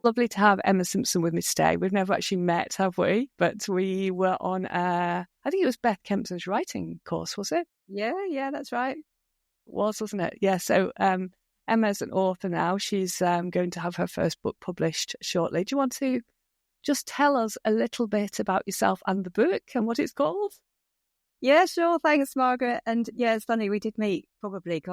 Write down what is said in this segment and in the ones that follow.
Lovely to have Emma Simpson with me today. We've never actually met, have we? But we were on, I think it was Beth Kempson's writing course, was it? Yeah, that's right. It was, wasn't it? Yeah, so Emma's an author now. She's going to have her first book published shortly. Do you want to just tell us a little bit about yourself and the book and what it's called? Yeah, sure. Thanks, Margaret. And yeah, it's funny, we did meet probably,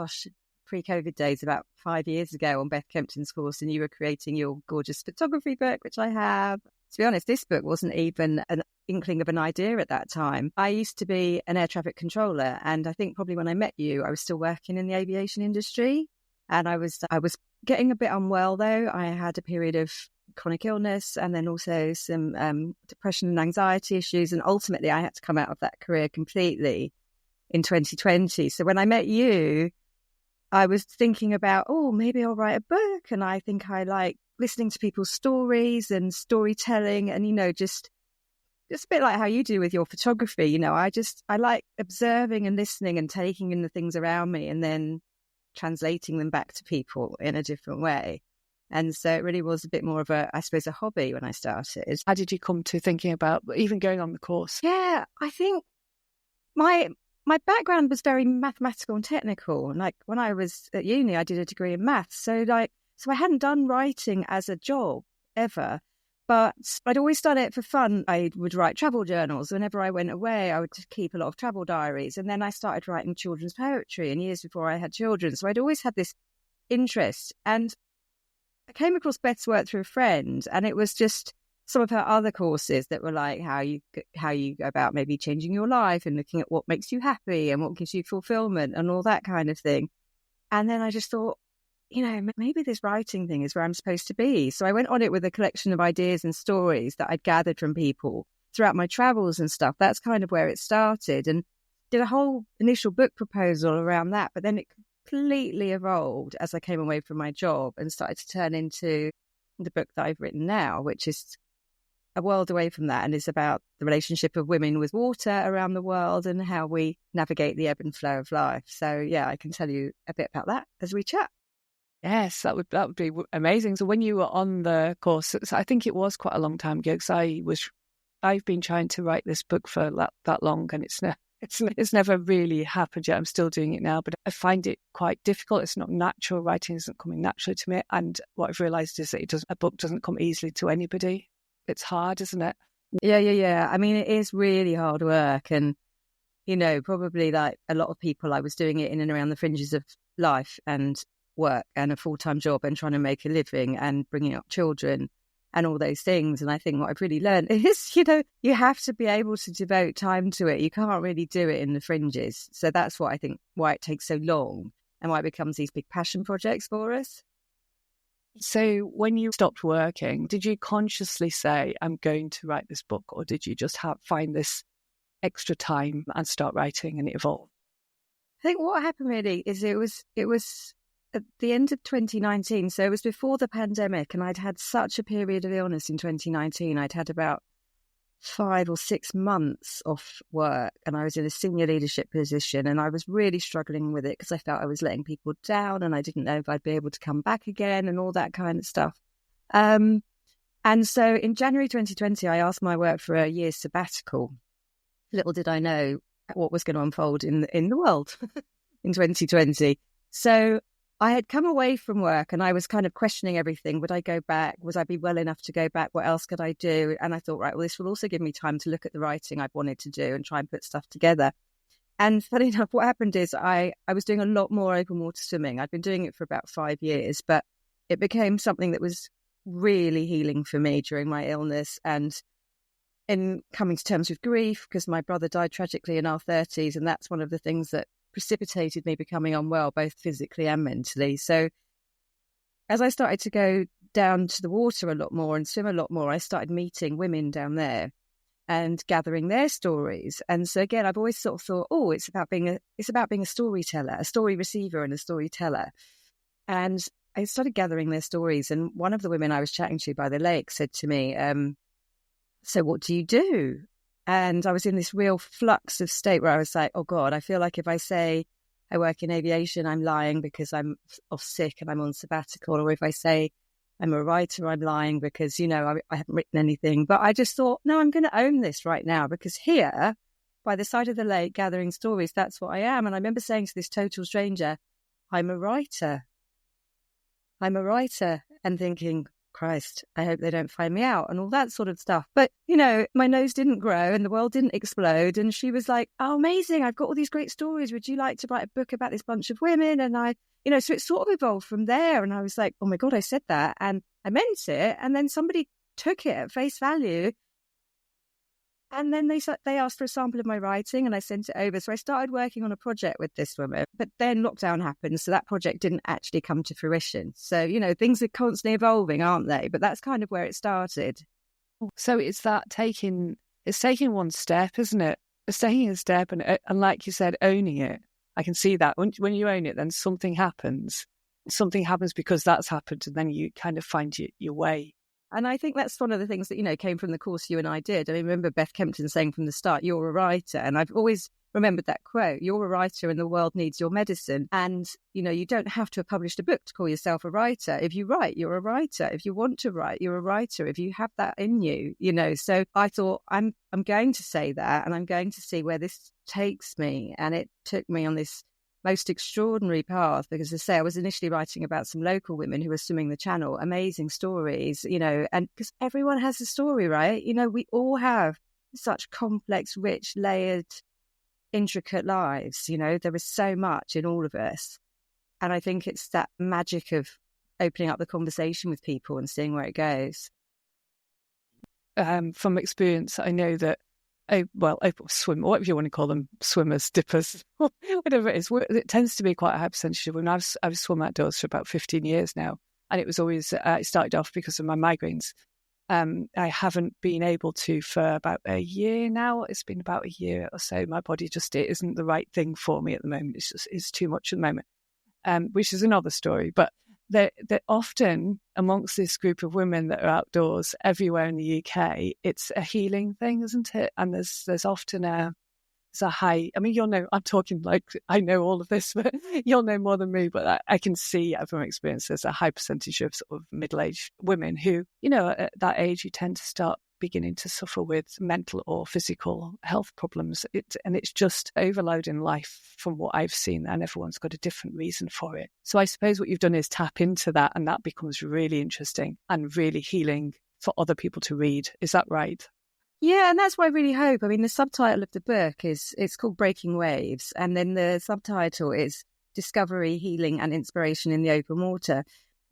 pre-COVID days about 5 years ago on Beth Kempton's course, and you were creating your gorgeous photography book, which I have. To be honest, this book wasn't even an inkling of an idea at that time. I used to be an air traffic controller, and I think probably when I met you, I was still working in the aviation industry, and I was getting a bit unwell though. I had a period of chronic illness and then also some depression and anxiety issues, and ultimately I had to come out of that career completely in 2020. So when I met you, I was thinking about, maybe I'll write a book. And I think I like listening to people's stories and storytelling and, just a bit like how you do with your photography. I like observing and listening and taking in the things around me and then translating them back to people in a different way. And so it really was a bit more of a hobby when I started. How did you come to thinking about even going on the course? Yeah, I think my background was very mathematical and technical. Like when I was at uni, I did a degree in maths. So I hadn't done writing as a job ever, but I'd always done it for fun. I would write travel journals. Whenever I went away, I would keep a lot of travel diaries. And then I started writing children's poetry and years before I had children. So I'd always had this interest. And I came across Beth's work through a friend, and it was just some of her other courses that were like how you go about maybe changing your life and looking at what makes you happy and what gives you fulfillment and all that kind of thing. And then I just thought, maybe this writing thing is where I'm supposed to be. So I went on it with a collection of ideas and stories that I'd gathered from people throughout my travels and stuff. That's kind of where it started, and did a whole initial book proposal around that. But then it completely evolved as I came away from my job and started to turn into the book that I've written now, which is a world away from that, and it's about the relationship of women with water around the world and how we navigate the ebb and flow of life. So yeah, I can tell you a bit about that as we chat. Yes, that would be amazing. So when you were on the course, I think it was quite a long time ago, because I've been trying to write this book for that long, and it's never really happened yet. I'm still doing it now, but I find it quite difficult. It's not natural. Writing isn't coming naturally to me, and what I've realised is that a book doesn't come easily to anybody. It's hard, isn't it? Yeah. I mean, it is really hard work. And, probably like a lot of people, I was doing it in and around the fringes of life and work and a full-time job and trying to make a living and bringing up children and all those things. And I think what I've really learned is, you have to be able to devote time to it. You can't really do it in the fringes. So that's what I think why it takes so long and why it becomes these big passion projects for us. So when you stopped working, did you consciously say, I'm going to write this book, or did you just find this extra time and start writing and it evolved? I think what happened really is it was at the end of 2019. So it was before the pandemic, and I'd had such a period of illness in 2019. I'd had about 5 or 6 months off work, and I was in a senior leadership position, and I was really struggling with it because I felt I was letting people down and I didn't know if I'd be able to come back again and all that kind of stuff. And so in January 2020, I asked my work for a year's sabbatical. Little did I know what was going to unfold in the world in 2020. So I had come away from work and I was kind of questioning everything. Would I go back? Would I be well enough to go back? What else could I do? And I thought, right, well, this will also give me time to look at the writing I've wanted to do and try and put stuff together. And funny enough, what happened is I was doing a lot more open water swimming. I'd been doing it for about 5 years, but it became something that was really healing for me during my illness and in coming to terms with grief, because my brother died tragically in our 30s. And that's one of the things that precipitated me becoming unwell, both physically and mentally. So as I started to go down to the water a lot more and swim a lot more, I started meeting women down there and gathering their stories. And so again, I've always sort of thought, it's about being a storyteller, a story receiver and a storyteller. And I started gathering their stories. And one of the women I was chatting to by the lake said to me, so what do you do? And I was in this real flux of state where I was like, oh God, I feel like if I say I work in aviation, I'm lying because I'm off sick and I'm on sabbatical. Or if I say I'm a writer, I'm lying because, I haven't written anything. But I just thought, no, I'm going to own this right now, because here, by the side of the lake, gathering stories, that's what I am. And I remember saying to this total stranger, I'm a writer. I'm a writer, and thinking, Christ, I hope they don't find me out and all that sort of stuff. But, my nose didn't grow and the world didn't explode. And she was like, oh, amazing. I've got all these great stories. Would you like to write a book about this bunch of women? And so it sort of evolved from there. And I was like, oh my God, I said that and I meant it. And then somebody took it at face value. And then they asked for a sample of my writing and I sent it over. So I started working on a project with this woman, but then lockdown happened. So that project didn't actually come to fruition. So, things are constantly evolving, aren't they? But that's kind of where it started. So it's taking one step, isn't it? It's taking a step and like you said, owning it. I can see that when you own it, then something happens. Something happens because that's happened, and then you kind of find your way. And I think that's one of the things that, came from the course you and I did. I remember Beth Kempton saying from the start, you're a writer. And I've always remembered that quote, you're a writer and the world needs your medicine. And, you don't have to have published a book to call yourself a writer. If you write, you're a writer. If you want to write, you're a writer. If you have that in you, So I thought, I'm going to say that and I'm going to see where this takes me. And it took me on this most extraordinary path, because as I say, I was initially writing about some local women who were swimming the channel, amazing stories, and because everyone has a story, right? We all have such complex, rich, layered, intricate lives, there is so much in all of us. And I think it's that magic of opening up the conversation with people and seeing where it goes. From experience, I know that swim, or whatever you want to call them, swimmers, dippers, whatever it is, it tends to be quite a high percentage of women. I've swum outdoors for about 15 years now, and it was always, it started off because of my migraines. I haven't been able to for about a year now. It's been about a year or so. My body just, it isn't the right thing for me at the moment. It's too much at the moment, which is another story. But they're often amongst this group of women that are outdoors everywhere in the UK, it's a healing thing, isn't it? And there's often a high, I mean, you'll know, I'm talking like I know all of this, but you'll know more than me, but I can see from experience there's a high percentage of sort of middle-aged women who, at that age, you tend to start beginning to suffer with mental or physical health problems. And it's just overloading life from what I've seen, and everyone's got a different reason for it. So I suppose what you've done is tap into that, and that becomes really interesting and really healing for other people to read. Is that right? Yeah, and that's what I really hope. I mean, the subtitle of the book it's called Breaking Waves, and then the subtitle is Discovery, Healing and Inspiration in the Open Water.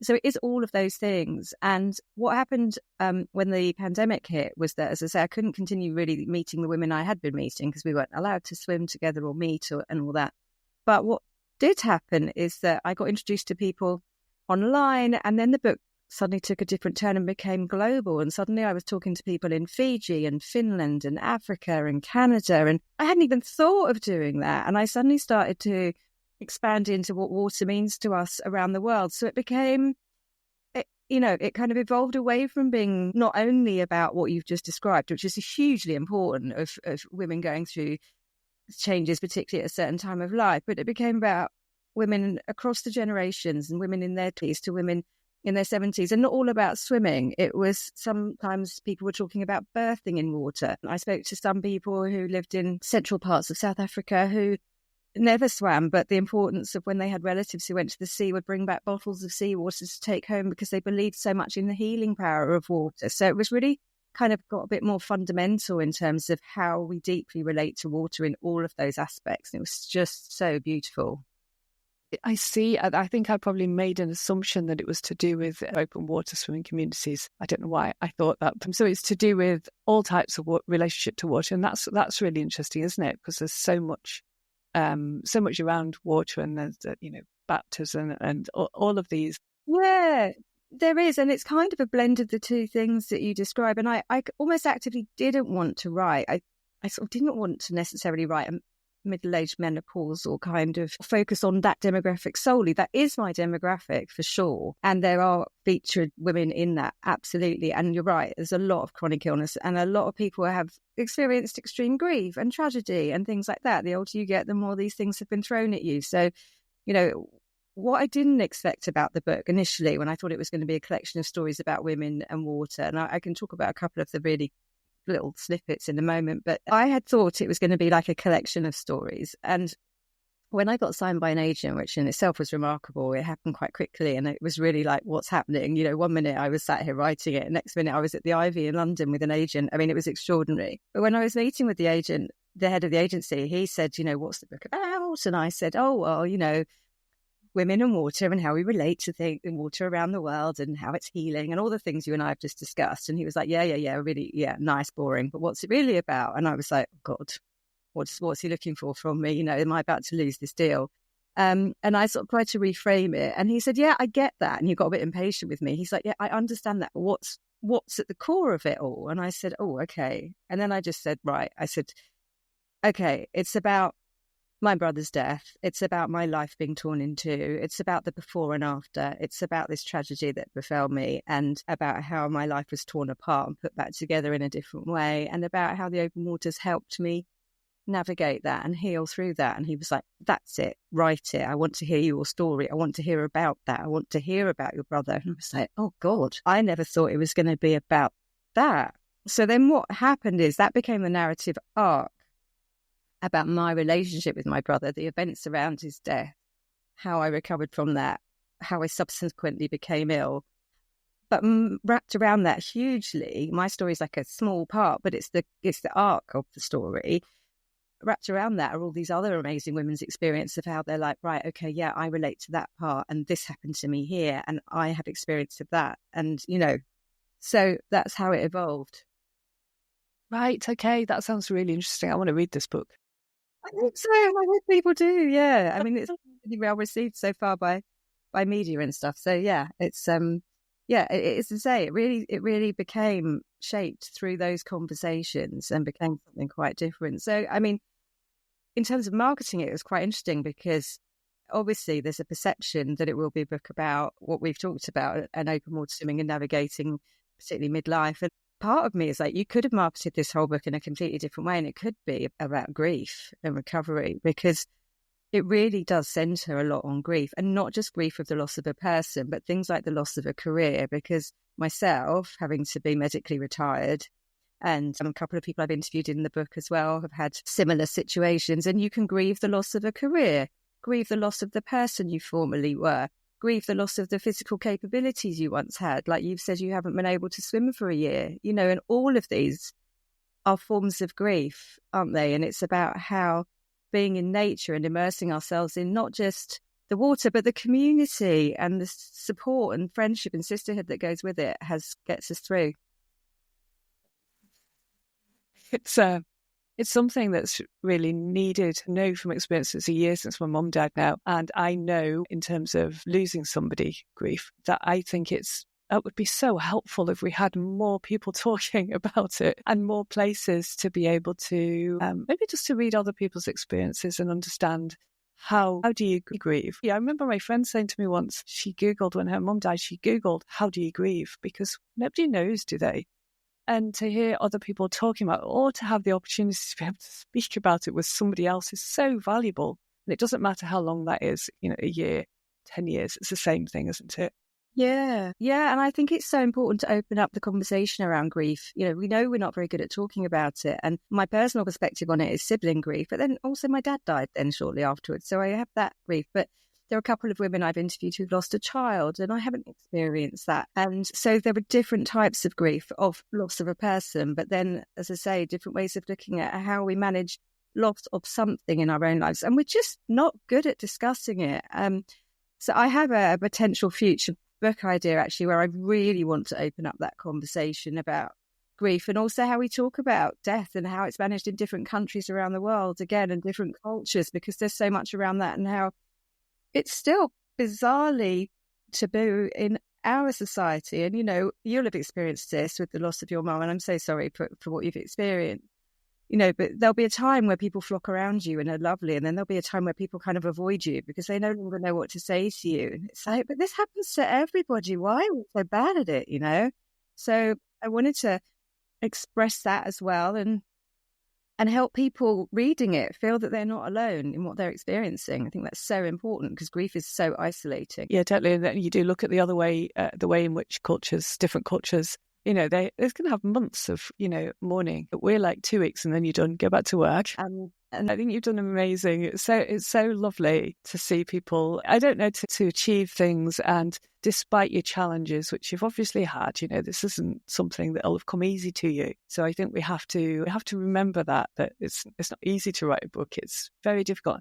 So it is all of those things. And what happened when the pandemic hit was that, as I say, I couldn't continue really meeting the women I had been meeting because we weren't allowed to swim together or meet and all that. But what did happen is that I got introduced to people online, and then the book suddenly took a different turn and became global. And suddenly I was talking to people in Fiji and Finland and Africa and Canada, and I hadn't even thought of doing that. And I suddenly started to expand into what water means to us around the world. So it became, it kind of evolved away from being not only about what you've just described, which is hugely important of women going through changes, particularly at a certain time of life, but it became about women across the generations and women in their 20s to women in their 70s, and not all about swimming. It was sometimes people were talking about birthing in water. I spoke to some people who lived in central parts of South Africa who never swam, but the importance of when they had relatives who went to the sea would bring back bottles of seawater to take home because they believed so much in the healing power of water. So it was really kind of got a bit more fundamental in terms of how we deeply relate to water in all of those aspects. And it was just so beautiful. I see. I think I probably made an assumption that it was to do with open water swimming communities. I don't know why I thought that. So it's to do with all types of relationship to water. And that's really interesting, isn't it? Because there's so much around water, and there's, baptism and all of these. Yeah, there is. And it's kind of a blend of the two things that you describe. And I almost actively didn't want to write. I sort of didn't want to necessarily write a middle-aged menopause or kind of focus on that demographic solely. That is my demographic for sure. And there are featured women in that, absolutely. And you're right, there's a lot of chronic illness and a lot of people have experienced extreme grief and tragedy and things like that. The older you get, the more these things have been thrown at you. So, what I didn't expect about the book initially, when I thought it was going to be a collection of stories about women and water, and I can talk about a couple of the really little snippets in a moment, but I had thought it was going to be like a collection of stories. And when I got signed by an agent, which in itself was remarkable, it happened quite quickly, and it was really like, what's happening? You know, one minute I was sat here writing it, next minute I was at the Ivy in London with an agent. I mean, it was extraordinary. But when I was meeting with the agent, the head of the agency, he said, you know, what's the book about? And I said, oh, well, you know, women and water and how we relate to the water around the world and how it's healing and all the things you and I have just discussed. And he was like, yeah, really, yeah, nice, boring. But what's it really about? And I was like, oh, God. What's he looking for from me? You know, am I about to lose this deal? And I sort of tried to reframe it. And he said, yeah, I get that. And he got a bit impatient with me. He's like, yeah, I understand that. But what's at the core of it all? And I said, oh, okay. And then I just said, right. I said, okay, it's about my brother's death. It's about my life being torn in two. It's about the before and after. It's about this tragedy that befell me and about how my life was torn apart and put back together in a different way, and about how the open waters helped me navigate that and heal through that. And he was like, that's it, write it. I want to hear your story. I want to hear about that. I want to hear about your brother. And I was like, oh God, I never thought it was going to be about that. So then what happened is that became the narrative arc about my relationship with my brother, the events around his death, how I recovered from that, how I subsequently became ill. But wrapped around that hugely, my story is like a small part, but it's the arc of the story. Wrapped around that are all these other amazing women's experience of how they're like, right, okay, yeah, I relate to that part, and this happened to me here, and I had experience of that, and you know, so that's how it evolved. Right, okay, that sounds really interesting. I want to read this book. I think so. I hope people do. Yeah, I mean, it's really well received so far by media and stuff. So yeah, it's it's to say it really became shaped through those conversations and became something quite different. So I mean, in terms of marketing, it was quite interesting because obviously there's a perception that it will be a book about what we've talked about, and open water swimming and navigating, particularly midlife. And part of me is like, you could have marketed this whole book in a completely different way, and it could be about grief and recovery, because it really does centre a lot on grief, and not just grief of the loss of a person, but things like the loss of a career. Because myself, having to be medically retired, and a couple of people I've interviewed in the book as well have had similar situations, and you can grieve the loss of a career, grieve the loss of the person you formerly were, grieve the loss of the physical capabilities you once had. Like you've said, you haven't been able to swim for a year, you know, and all of these are forms of grief, aren't they? And it's about how being in nature and immersing ourselves in not just the water, but the community and the support and friendship and sisterhood that goes with it gets us through. It's something that's really needed to know from experience. It's a year since my mum died now, and I know in terms of losing somebody, grief, that I think it would be so helpful if we had more people talking about it and more places to be able to maybe just to read other people's experiences and understand how do you grieve. Yeah, I remember my friend saying to me once, she Googled when her mum died, she Googled, how do you grieve? Because nobody knows, do they? And to hear other people talking about it, or to have the opportunity to be able to speak about it with somebody else, is so valuable. And it doesn't matter how long that is, you know, a year, 10 years, it's the same thing, isn't it? Yeah. And I think it's so important to open up the conversation around grief. You know we're not very good at talking about it. And my personal perspective on it is sibling grief. But then also my dad died then shortly afterwards. So I have that grief. But there are a couple of women I've interviewed who've lost a child, and I haven't experienced that. And so there are different types of grief of loss of a person. But then, as I say, different ways of looking at how we manage loss of something in our own lives. And we're just not good at discussing it. So I have a potential future book idea, actually, where I really want to open up that conversation about grief, and also how we talk about death and how it's managed in different countries around the world, again, and different cultures, because there's so much around that, and how it's still bizarrely taboo in our society. And, you know, you'll have experienced this with the loss of your mum, and I'm so sorry for what you've experienced. You know, but there'll be a time where people flock around you and are lovely, and then there'll be a time where people kind of avoid you because they no longer know what to say to you. And it's like, but this happens to everybody. Why are we so bad at it, you know? So I wanted to express that as well. And and help people reading it feel that they're not alone in what they're experiencing. I think that's so important because grief is so isolating. Yeah, totally. And then you do look at the other way, the way in which different cultures, they're going to have months of, mourning. But we're like 2 weeks and then you're done, go back to work. And I think you've done amazing. It's so lovely to see people, I don't know, to achieve things. And despite your challenges, which you've obviously had, this isn't something that'll have come easy to you. So I think we have to remember that it's not easy to write a book. It's very difficult.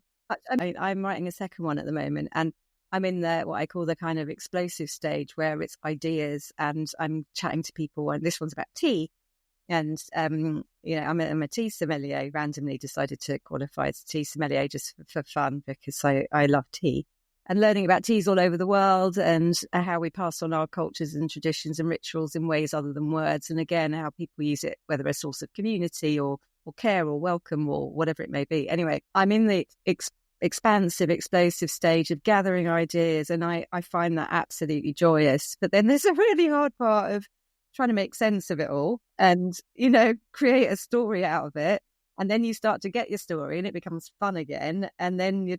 I'm writing a second one at the moment, and I'm in what I call the kind of explosive stage where it's ideas and I'm chatting to people, and this one's about tea. And, I'm a tea sommelier, randomly decided to qualify as a tea sommelier just for fun because I love tea. And learning about teas all over the world and how we pass on our cultures and traditions and rituals in ways other than words. And again, how people use it, whether a source of community or care or welcome or whatever it may be. Anyway, I'm in the expansive, explosive stage of gathering ideas, and I find that absolutely joyous. But then there's a really hard part of trying to make sense of it all and, create a story out of it. And then you start to get your story and it becomes fun again. And then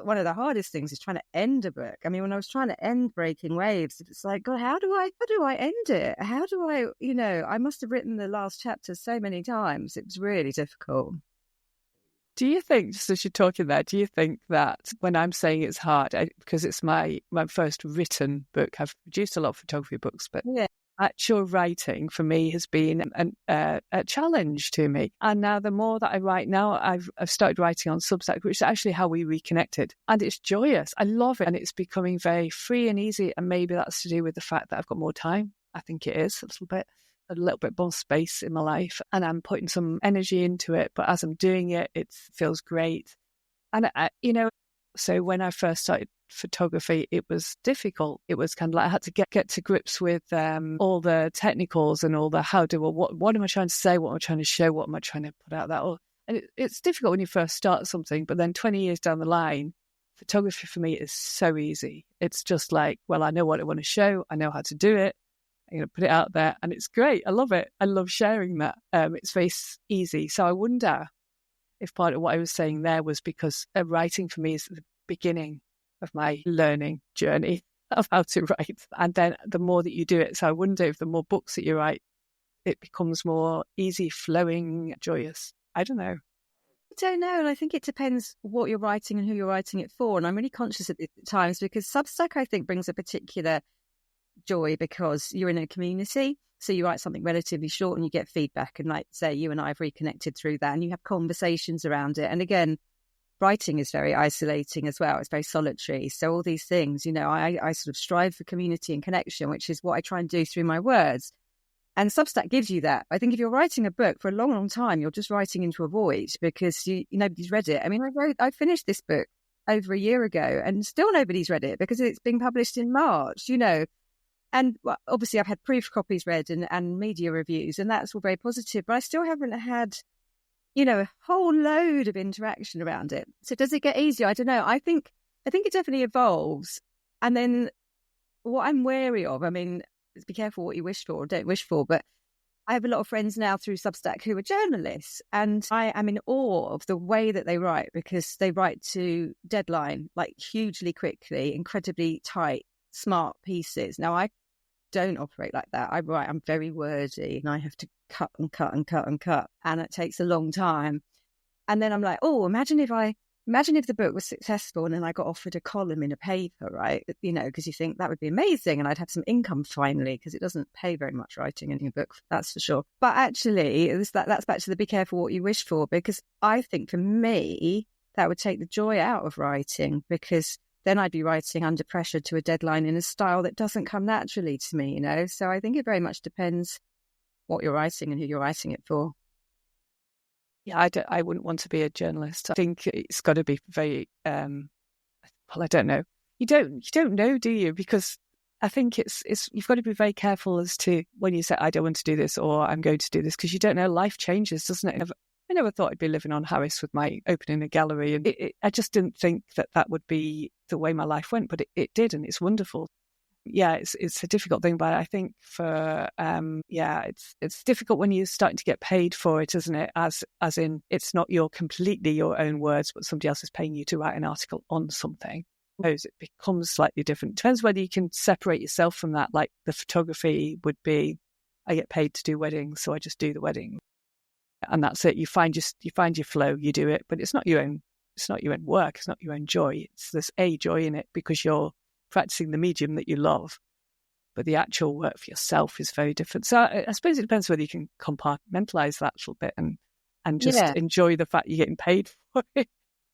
one of the hardest things is trying to end a book. I mean, when I was trying to end Breaking Waves, it's like, God, how do I end it? How do I must have written the last chapter so many times. It was really difficult. Do you think, just as you're talking there, do you think that when I'm saying it's hard, because it's my first written book, I've produced a lot of photography books, but actual writing for me has been a challenge to me. And now the more that I write now, I've started writing on Substack, which is actually how we reconnected. And it's joyous. I love it. And it's becoming very free and easy. And maybe that's to do with the fact that I've got more time. I think it is a little bit more space in my life, and I'm putting some energy into it. But as I'm doing it, it feels great. And so when I first started photography, it was difficult. It was kind of like I had to get to grips with all the technicals and all the what am I trying to say, what am I trying to show, what am I trying to put out that. And it's difficult when you first start something, but then 20 years down the line, photography for me is so easy. It's just like, well, I know what I want to show, I know how to do it. I'm going to put it out there, and it's great. I love it. I love sharing that. It's very easy. So I wonder if part of what I was saying there was because writing for me is the beginning of my learning journey of how to write. And then the more that you do it, so I wonder if the more books that you write, it becomes more easy, flowing, joyous. I don't know. I don't know. And I think it depends what you're writing and who you're writing it for. And I'm really conscious at times because Substack, I think, brings a particular joy because you're in a community. So you write something relatively short and you get feedback. And like, say, you and I have reconnected through that and you have conversations around it. And again, writing is very isolating as well. It's very solitary. So all these things, I sort of strive for community and connection, which is what I try and do through my words. And Substack gives you that. I think if you're writing a book for a long, long time, you're just writing into a void because nobody's read it. I mean, I finished this book over a year ago and still nobody's read it because it's being published in March, And obviously I've had proof copies read and media reviews, and that's all very positive, but I still haven't had, a whole load of interaction around it. So does it get easier? I don't know. I think it definitely evolves. And then what I'm wary of, I mean, be careful what you wish for or don't wish for, but I have a lot of friends now through Substack who are journalists, and I am in awe of the way that they write because they write to deadline, like hugely quickly, incredibly tight, smart pieces. Now, I don't operate like that. I'm very wordy and I have to cut and cut and cut and cut, and it takes a long time. And then I'm like, oh, imagine if the book was successful and then I got offered a column in a paper, right? Because you think that would be amazing and I'd have some income finally, because it doesn't pay very much writing any book, that's for sure. But actually, that's back to the be careful what you wish for, because I think for me, that would take the joy out of writing, because then I'd be writing under pressure to a deadline in a style that doesn't come naturally to me, So I think it very much depends what you're writing and who you're writing it for. Yeah, I wouldn't want to be a journalist. I think it's got to be very, I don't know. You don't know, do you? Because I think it's you've got to be very careful as to when you say, I don't want to do this or I'm going to do this, because you don't know. Life changes, doesn't it? I never thought I'd be living on Harris with my opening a gallery. And I just didn't think that would be the way my life went, but it did, and it's wonderful. it's a difficult thing, but I think for it's difficult when you're starting to get paid for it, isn't it? As in, it's not completely your own words, but somebody else is paying you to write an article on something. I suppose it becomes slightly different. Depends whether you can separate yourself from that. Like the photography would be, I get paid to do weddings, so I just do the wedding, and that's it. You find your flow, you do it, but it's not your own. It's not your own work. It's not your own joy. There's a joy in it because you're practicing the medium that you love, but the actual work for yourself is very different. So I suppose it depends whether you can compartmentalize that a little bit and just enjoy the fact you're getting paid for it.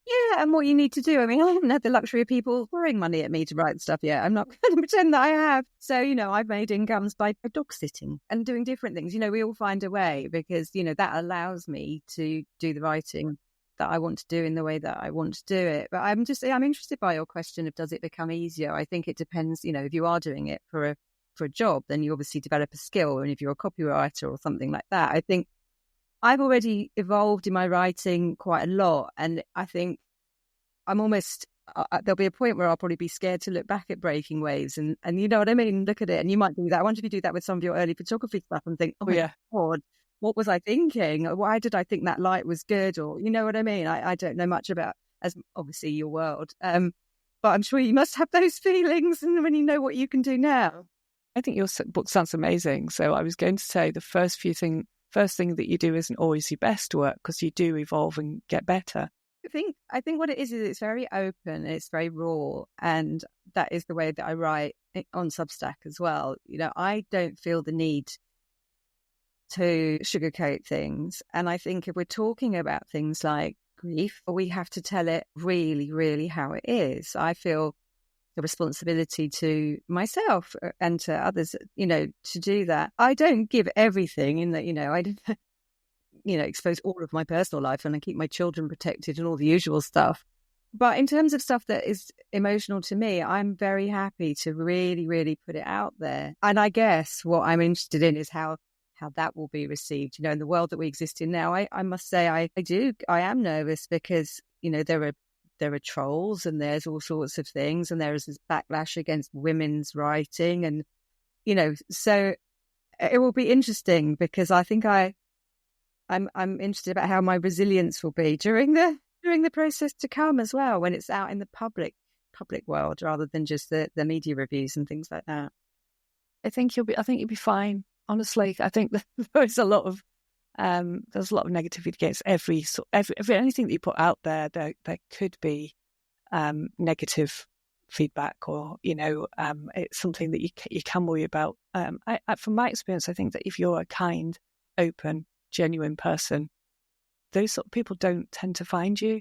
Yeah, and what you need to do. I mean, I haven't had the luxury of people throwing money at me to write stuff yet. I'm not going to pretend that I have. So, I've made incomes by dog sitting and doing different things. We all find a way because, that allows me to do the writing that I want to do in the way that I want to do it. But I'm interested by your question of, does it become easier? I think it depends. If you are doing it for a job, then you obviously develop a skill. And if you're a copywriter or something like that, I think I've already evolved in my writing quite a lot. And I think I'm almost, there'll be a point where I'll probably be scared to look back at Breaking Waves and you know what I mean? Look at it. And you might do that. I wonder if you do that with some of your early photography stuff and think, oh my God, what was I thinking? Why did I think that light was good? Or, you know what I mean? I don't know much about, as obviously your world. But I'm sure you must have those feelings and when you know what you can do now. I think your book sounds amazing. So I was going to say the first thing that you do isn't always your best work because you do evolve and get better. I think what it is it's very open, it's very raw, and that is the way that I write on Substack as well. I don't feel the need to sugarcoat things, and I think if we're talking about things like grief, we have to tell it really, really how it is. I feel the responsibility to myself and to others, to do that. I don't give everything in that, I don't expose all of my personal life and I keep my children protected and all the usual stuff. But in terms of stuff that is emotional to me, I'm very happy to really, really put it out there. And I guess what I'm interested in is how that will be received. In the world that we exist in now, I must say I am nervous because, there are trolls and there's all sorts of things and there is this backlash against women's writing and, so it will be interesting because I think I'm interested about how my resilience will be during the process to come as well, when it's out in the public world rather than just the media reviews and things like that. I think you'll be fine. Honestly, I think there's a lot of negativity against every anything that you put out there. There could be negative feedback, or it's something that you can worry about. From my experience, I think that if you're a kind, open, genuine person, those sort of people don't tend to find you,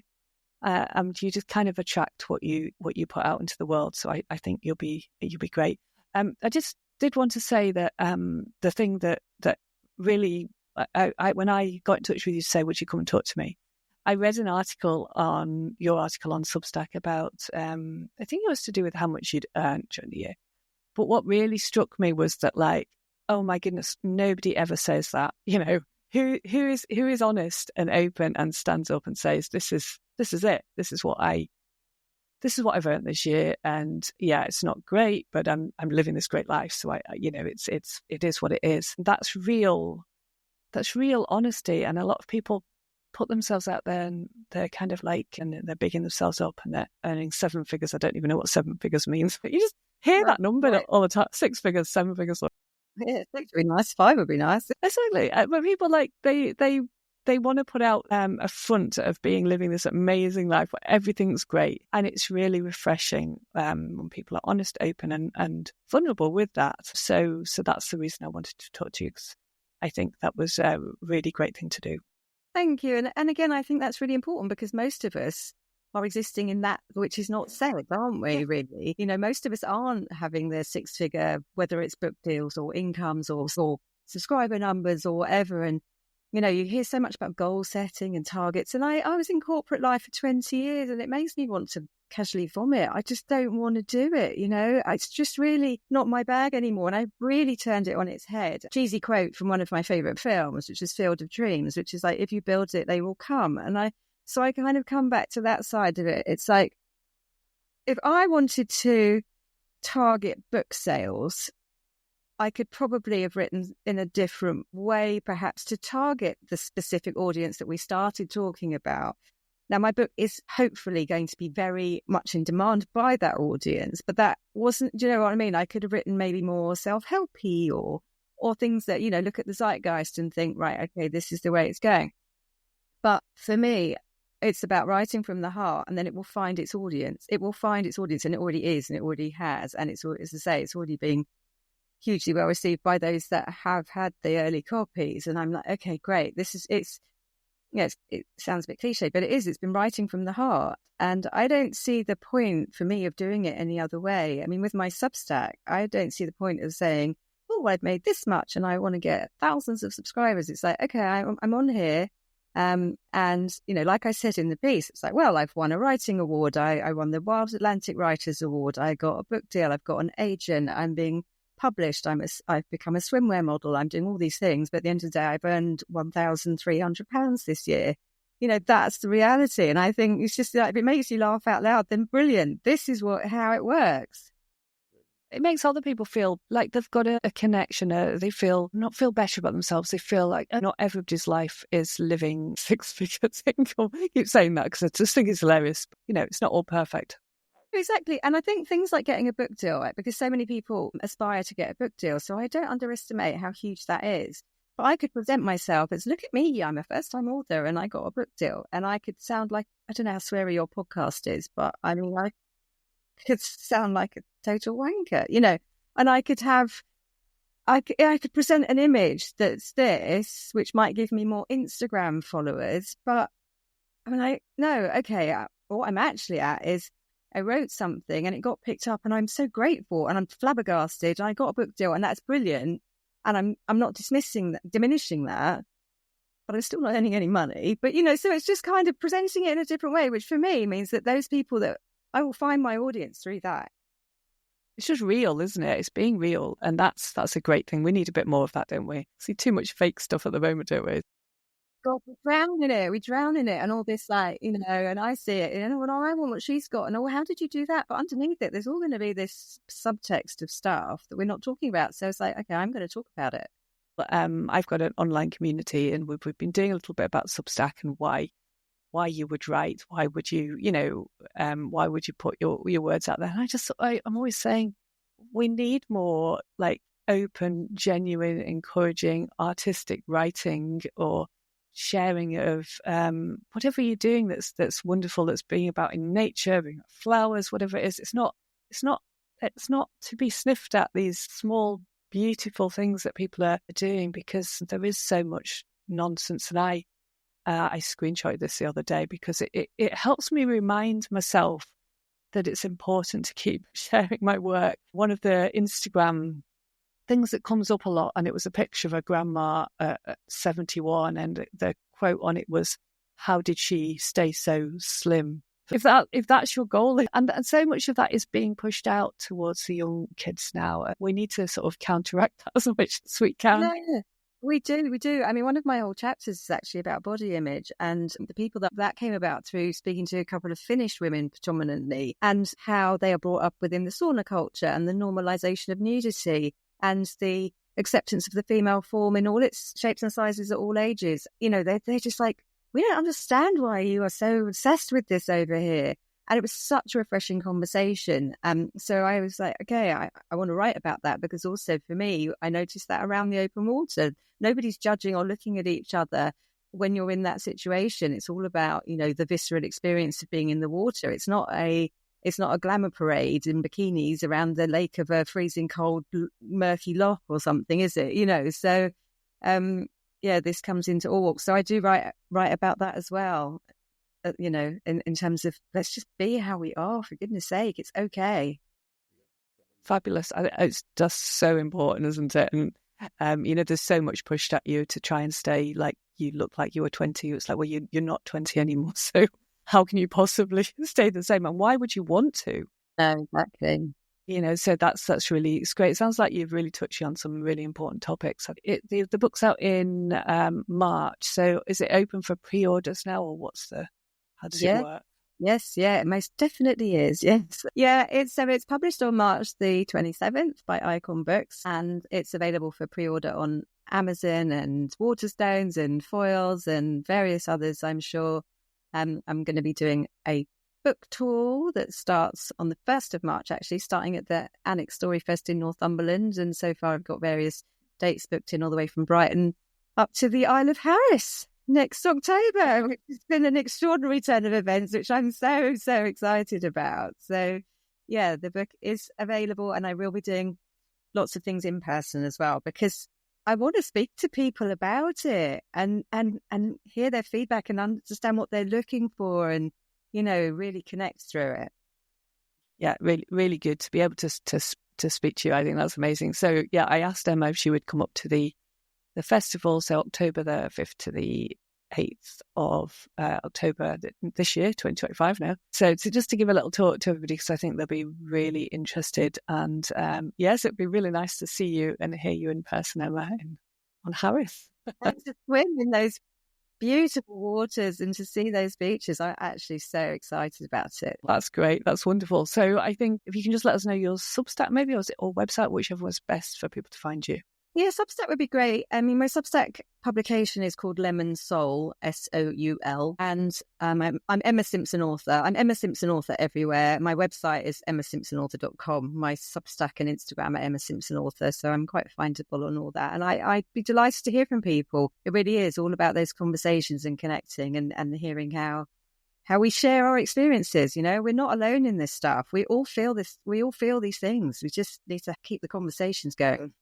and you just kind of attract what you put out into the world. So I think you'll be great. I just did want to say that the thing that really, when I got in touch with you to say, would you come and talk to me? I read your article on Substack about, I think it was to do with how much you'd earned during the year. But what really struck me was that, like, oh my goodness, nobody ever says that. Who is honest and open and stands up and says, this is it. This is what I've earned this year, and yeah, it's not great, but I'm living this great life. So it is what it is. That's real honesty, and a lot of people put themselves out there and they're kind of like, and they're bigging themselves up and they're earning 7 figures. I don't even know what 7 figures means, but you just hear that number all the time. 6 figures, 7 figures. Yeah, 6 would be nice. 5 would be nice. Exactly. But people they want to put out a front of living this amazing life where everything's great. And it's really refreshing when people are honest, open and vulnerable with that. So that's the reason I wanted to talk to you, because I think that was a really great thing to do. Thank you. And again, I think that's really important because most of us are existing in that which is not said, aren't we, really? Most of us aren't having their 6-figure, whether it's book deals or incomes or subscriber numbers or whatever. And, you hear so much about goal setting and targets. And I was in corporate life for 20 years and it makes me want to casually vomit. I just don't want to do it, It's just really not my bag anymore. And I really turned it on its head. Cheesy quote from one of my favourite films, which is Field of Dreams, which is like, if you build it, they will come. So I kind of come back to that side of it. It's like, if I wanted to target book sales, I could probably have written in a different way, perhaps to target the specific audience that we started talking about. Now, my book is hopefully going to be very much in demand by that audience, but that wasn't, do you know what I mean? I could have written maybe more self-helpy or things that, you know, look at the zeitgeist and think, right, okay, this is the way it's going. But for me, it's about writing from the heart, and then it will find its audience. It will find its audience, and it already is, and it already has. And it's, as I say, it's already being hugely well received by those that have had the early copies. And I'm like, okay, great. It sounds a bit cliche, but it is. It's been writing from the heart. And I don't see the point for me of doing it any other way. I mean, with my Substack, I don't see the point of saying, oh, I've made this much and I want to get thousands of subscribers. It's like, okay, I'm on here. And, you know, like I said in the piece, it's like, well, I've won a writing award. I won the Wild Atlantic Writers Award. I got a book deal. I've got an agent. I'm being published. I've become a swimwear model. I'm doing all these things. But at the end of the day, I've earned £1,300 this year. You know, that's the reality. And I think it's just like, if it makes you laugh out loud, then brilliant. This is how it works. It makes other people feel like they've got a connection. They not feel better about themselves. They feel like not everybody's life is living six-figure income. I keep saying that because I just think it's hilarious. You know, it's not all perfect. Exactly. And I think things like getting a book deal, right? Because so many people aspire to get a book deal. So I don't underestimate how huge that is. But I could present myself as, look at me, I'm a first-time author and I got a book deal. And I could sound like, I don't know how sweary your podcast is, but I mean, I could sound like a total wanker, you know. And I could present an image that's this, which might give me more Instagram followers. But I mean, what I'm actually at is, I wrote something and it got picked up and I'm so grateful and I'm flabbergasted and I got a book deal and that's brilliant. And I'm not diminishing that, but I'm still not earning any money. But, you know, so it's just kind of presenting it in a different way, which for me means that those people that I will find my audience through that. It's just real, isn't it? It's being real. And that's a great thing. We need a bit more of that, don't we? See too much fake stuff at the moment, don't we? God, we drown in it and all this, like, you know, and I see it, you know, and I want what she's got and, oh, how did you do that? But underneath it, there's all going to be this subtext of stuff that we're not talking about. So it's like, okay, I'm going to talk about it. I've got an online community and we've been doing a little bit about Substack and why you would write, why would you, you know, why would you put your words out there? And I'm always saying we need more like open, genuine, encouraging, artistic writing or sharing of whatever you're doing that's wonderful, that's being about in nature, being about flowers, whatever it is. It's not to be sniffed at, these small beautiful things that people are doing, because there is so much nonsense. And I screenshotted this the other day because it helps me remind myself that it's important to keep sharing my work. One of the Instagram things that comes up a lot, and it was a picture of a grandma at 71, and the quote on it was, "How did she stay so slim?" If that's your goal, and so much of that is being pushed out towards the young kids now, we need to sort of counteract that as much as we can. Yeah, we do. I mean, one of my whole chapters is actually about body image, and the people that came about through speaking to a couple of Finnish women predominantly, and how they are brought up within the sauna culture and the normalization of nudity and the acceptance of the female form in all its shapes and sizes at all ages. You know, they're just like, we don't understand why you are so obsessed with this over here. And it was such a refreshing conversation. So I was like, okay, I want to write about that, because also for me, I noticed that around the open water, nobody's judging or looking at each other when you're in that situation. It's all about, you know, the visceral experience of being in the water. It's not a glamour parade in bikinis around the lake of a freezing cold, murky loch or something, is it? You know, so this comes into all walks. So I do write about that as well. You know, in terms of, let's just be how we are, for goodness sake, it's okay. Fabulous. It's just so important, isn't it? And you know, there's so much pushed at you to try and stay like you look like you were 20. It's like, well, you're not 20 anymore, so how can you possibly stay the same? And why would you want to? No, exactly. You know, so it's really, it's great. It sounds like you've really touched on some really important topics. The book's out in March, so is it open for pre-orders now, or how does it work? Yes, yeah, it most definitely is. Yes. Yeah, it's published on March the 27th by Icon Books, and it's available for pre-order on Amazon and Waterstones and Foils and various others, I'm sure. I'm going to be doing a book tour that starts on the 1st of March, actually, starting at the Annex Story Fest in Northumberland. And so far I've got various dates booked in all the way from Brighton up to the Isle of Harris next October, which has been an extraordinary turn of events, which I'm so, so excited about. So, yeah, the book is available, and I will be doing lots of things in person as well, because I want to speak to people about it and hear their feedback and understand what they're looking for, and, you know, really connect through it. Yeah, really, really good to be able to speak to you. I think that's amazing. So, yeah, I asked Emma if she would come up to the festival, so October the 5th to the 8th of October this year, 2025 now. So just to give a little talk to everybody, because I think they'll be really interested. And yes, it'd be really nice to see you and hear you in person, Emma, on Harris. And to swim in those beautiful waters and to see those beaches. I'm actually so excited about it. That's great. That's wonderful. So I think if you can just let us know your Substack maybe, or website, whichever was best for people to find you. Yeah, Substack would be great. I mean, my Substack publication is called Lemon Soul, Soul. And I'm Emma Simpson author. I'm Emma Simpson author everywhere. My website is emmasimpsonauthor.com. My Substack and Instagram are Emma Simpson author. So I'm quite findable on all that. And I'd be delighted to hear from people. It really is all about those conversations and connecting and hearing how we share our experiences. You know, we're not alone in this stuff. We all feel this. We all feel these things. We just need to keep the conversations going.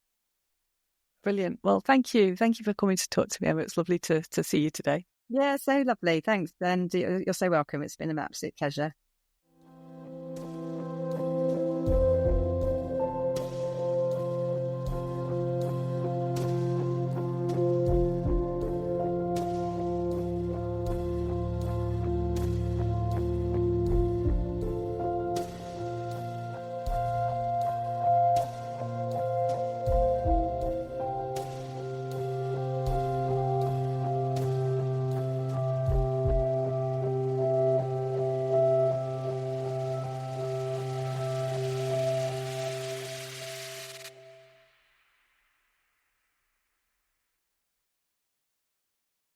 Brilliant. Well, thank you. Thank you for coming to talk to me, Emma. It's lovely to see you today. Yeah, so lovely. Thanks. And you're so welcome. It's been an absolute pleasure.